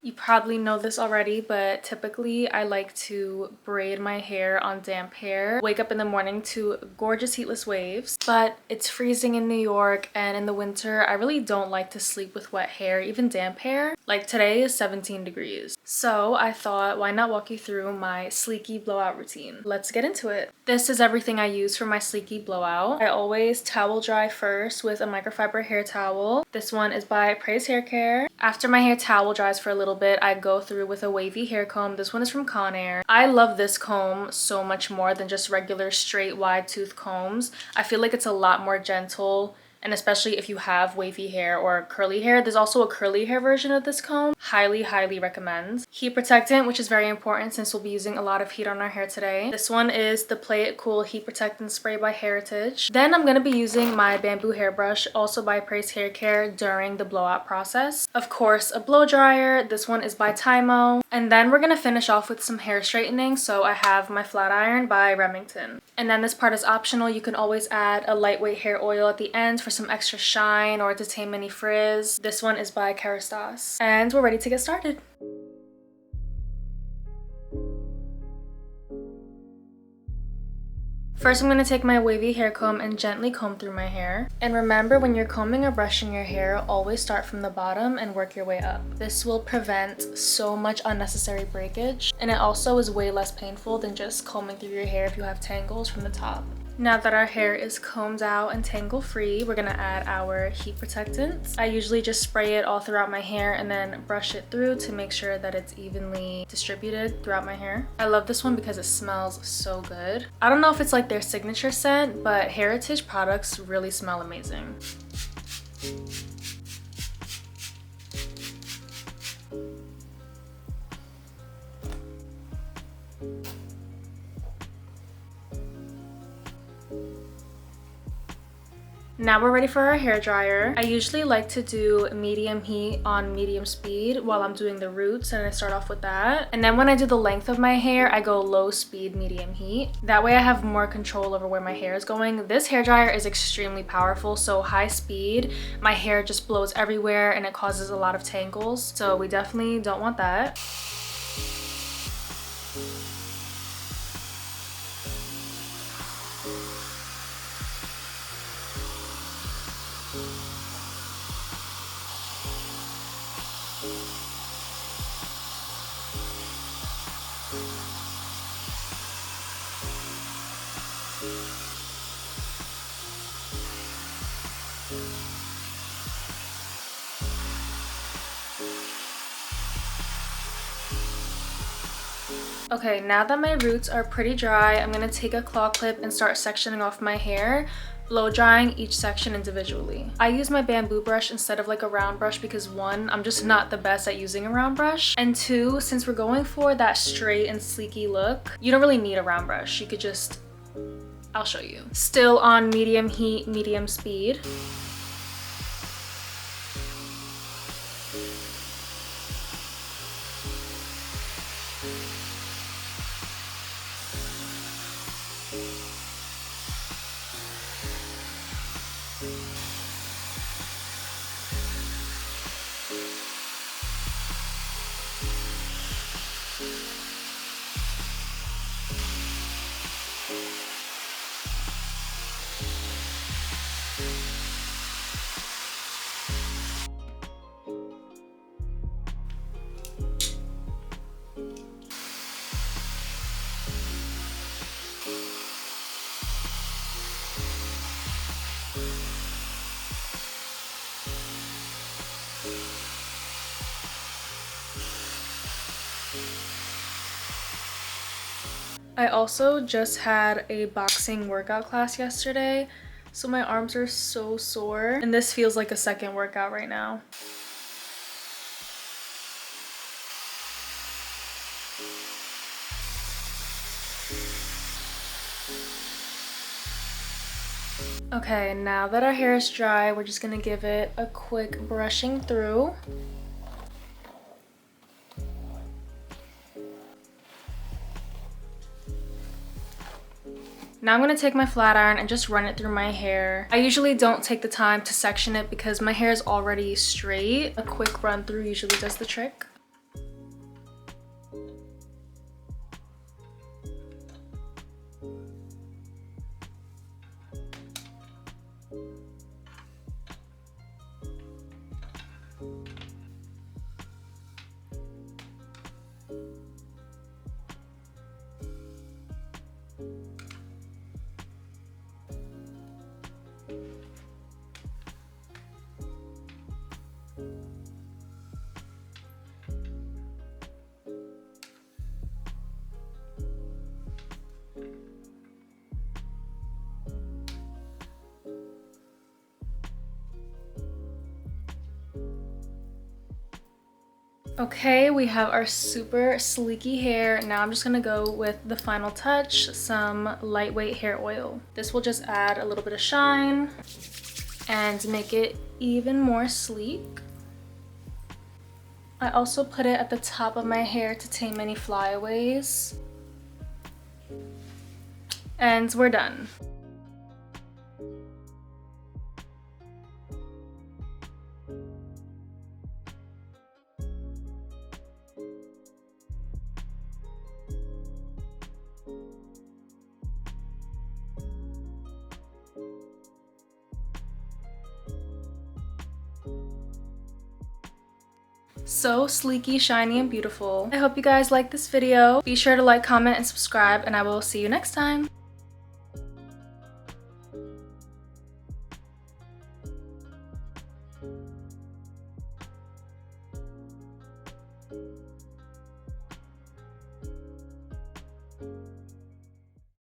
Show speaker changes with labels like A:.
A: You probably know this already, but typically I like to braid my hair on damp hair. Wake up in the morning to gorgeous heatless waves. But it's freezing in New York, and in the winter I really don't like to sleep with wet hair, even damp hair. Like today is 17 degrees. So I thought, why not walk you through my sleeky blowout routine? Let's get into it. This is everything I use for my sleeky blowout. I always towel dry first with a microfiber hair towel. This one is by Praise Hair Care. After my hair towel dries for a little bit, I go through with a wavy hair comb. This one is from Conair. I love this comb so much more than just regular straight wide tooth combs. I feel like it's a lot more gentle, and especially if you have wavy hair or curly hair. There's also a curly hair version of this comb. Highly recommend. Heat protectant, which is very important since we'll be using a lot of heat on our hair today. This one is the Play It Cool Heat Protectant Spray by Heritage. Then I'm going to be using my bamboo hairbrush, also by Praise Hair Care, during the blowout process. Of course, a blow dryer. This one is by Tymo. And then we're going to finish off with some hair straightening. So I have my flat iron by Remington. And then this part is optional. You can always add a lightweight hair oil at the end for some extra shine or to tame any frizz. This one is by Kerastase. And we're ready to get started. First, I'm going to take my wavy hair comb and gently comb through my hair. And remember, when you're combing or brushing your hair, always start from the bottom and work your way up. This will prevent so much unnecessary breakage, and it also is way less painful than just combing through your hair if you have tangles from the top. Now that our hair is combed out and tangle free, we're gonna add our heat protectant. I usually just spray it all throughout my hair and then brush it through to make sure that it's evenly distributed throughout my hair. I love this one because it smells so good. I don't know if it's like their signature scent, but Heritage products really smell amazing. Now we're ready for our hair dryer. I usually like to do medium heat on medium speed while I'm doing the roots, and I start off with that. And then when I do the length of my hair, I go low speed, medium heat. That way I have more control over where my hair is going. This hair dryer is extremely powerful, so high speed, my hair just blows everywhere and it causes a lot of tangles. So we definitely don't want that. Okay, now that my roots are pretty dry, I'm gonna take a claw clip and start sectioning off my hair, blow drying each section individually. I use my bamboo brush instead of like a round brush because one, I'm just not the best at using a round brush, and two, since we're going for that straight and sleeky look, you don't really need a round brush. You could just, I'll show you. Still on medium heat, medium speed. I also just had a boxing workout class yesterday, so my arms are so sore, and this feels like a second workout right now. Okay, now that our hair is dry, we're just gonna give it a quick brushing through. Now I'm going to take my flat iron and just run it through my hair. I usually don't take the time to section it because my hair is already straight. A quick run through usually does the trick. Okay, we have our super sleeky hair. Now I'm just gonna go with the final touch, some lightweight hair oil. This will just add a little bit of shine and make it even more sleek. I also put it at the top of my hair to tame any flyaways. And we're done. So sleeky, shiny, and beautiful. I hope you guys liked this video. Be sure to like, comment, and subscribe, and I will see you next time.